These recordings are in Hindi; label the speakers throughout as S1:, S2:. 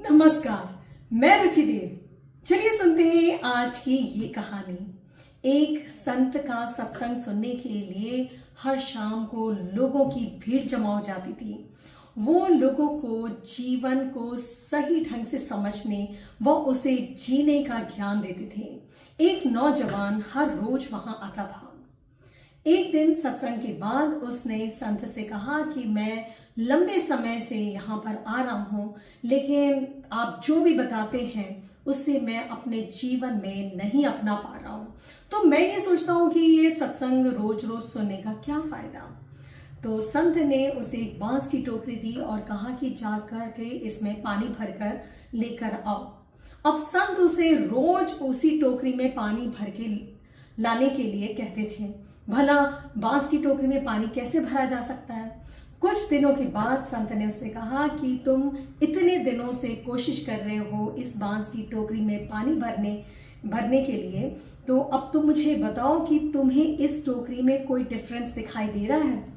S1: नमस्कार, मैं रुचि देव। चलिए सुनते हैं आज की ये कहानी। एक संत का सत्संग सुनने के लिए हर शाम को लोगों की भीड़ जमा हो जाती थी। वो लोगों को जीवन को सही ढंग से समझने व उसे जीने का ज्ञान देते थे। एक नौजवान हर रोज वहां आता था। एक दिन सत्संग के बाद उसने संत से कहा कि मैं लंबे समय से यहाँ पर आ रहा हूँ, लेकिन आप जो भी बताते हैं उससे मैं अपने जीवन में नहीं अपना पा रहा हूँ। तो मैं ये सोचता हूँ कि ये सत्संग रोज रोज सुनने का क्या फायदा। तो संत ने उसे एक बांस की टोकरी दी और कहा कि जाकर के इसमें पानी भरकर लेकर आओ। अब संत उसे रोज उसी टोकरी में पानी भर के लाने के लिए कहते थे। भला बांस की टोकरी में पानी कैसे भरा जा सकता है। कुछ दिनों के बाद संत ने उससे कहा कि तुम इतने दिनों से कोशिश कर रहे हो इस बांस की टोकरी में पानी भरने के लिए, तो अब तुम मुझे बताओ कि तुम्हें इस टोकरी में कोई डिफरेंस दिखाई दे रहा है।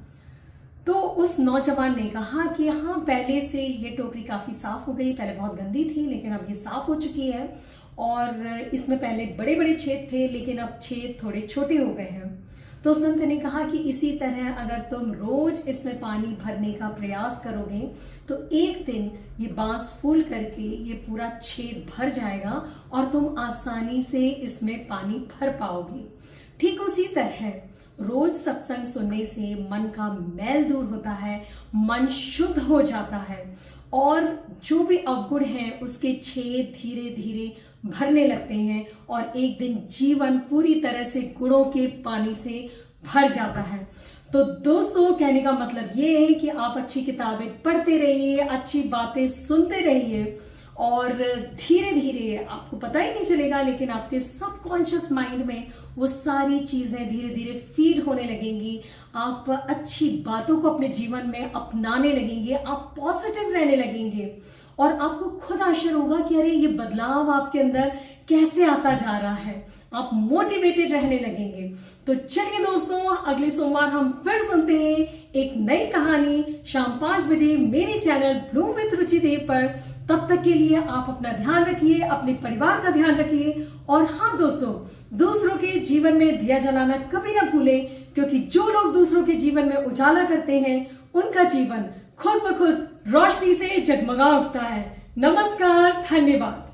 S1: तो उस नौजवान ने कहा कि हाँ, पहले से ये टोकरी काफी साफ हो गई। पहले बहुत गंदी थी लेकिन अब ये साफ हो चुकी है, और इसमें पहले बड़े बड़े छेद थे लेकिन अब छेद थोड़े छोटे हो गए हैं। तो संत ने कहा कि इसी तरह अगर तुम रोज इसमें पानी भरने का प्रयास करोगे तो एक दिन ये बांस फूल करके ये पूरा छेद भर जाएगा और तुम आसानी से इसमें पानी भर पाओगे। ठीक उसी तरह रोज सत्संग सुनने से मन का मैल दूर होता है, मन शुद्ध हो जाता है और जो भी अवगुण है उसके छेद धीरे धीरे भरने लगते हैं और एक दिन जीवन पूरी तरह से गुणों के पानी से भर जाता है। तो दोस्तों, कहने का मतलब ये है कि आप अच्छी किताबें पढ़ते रहिए, अच्छी बातें सुनते रहिए और धीरे धीरे आपको पता ही नहीं चलेगा लेकिन आपके सबकॉन्शियस माइंड में वो सारी चीजें धीरे धीरे फीड होने लगेंगी। आप अच्छी बातों को अपने जीवन में अपनाने लगेंगे, आप पॉजिटिव रहने लगेंगे और आपको खुद आश्चर्य होगा कि अरे ये बदलाव आपके अंदर कैसे आता जा रहा है। आप मोटिवेटेड रहने लगेंगे। तो चलिए दोस्तों, अगले सोमवार हम फिर सुनते हैं एक नई कहानी शाम 5 बजे मेरे चैनल ब्लूम विद रुचि देव पर। तब तक के लिए आप अपना ध्यान रखिए, अपने परिवार का ध्यान रखिए और हाँ दोस्तों, दूसरों के जीवन में दिया जलाना कभी ना भूलें, क्योंकि जो लोग दूसरों के जीवन में उजाला करते हैं उनका जीवन खुद ब खुद रोशनी से जगमगा उठता है। नमस्कार, धन्यवाद।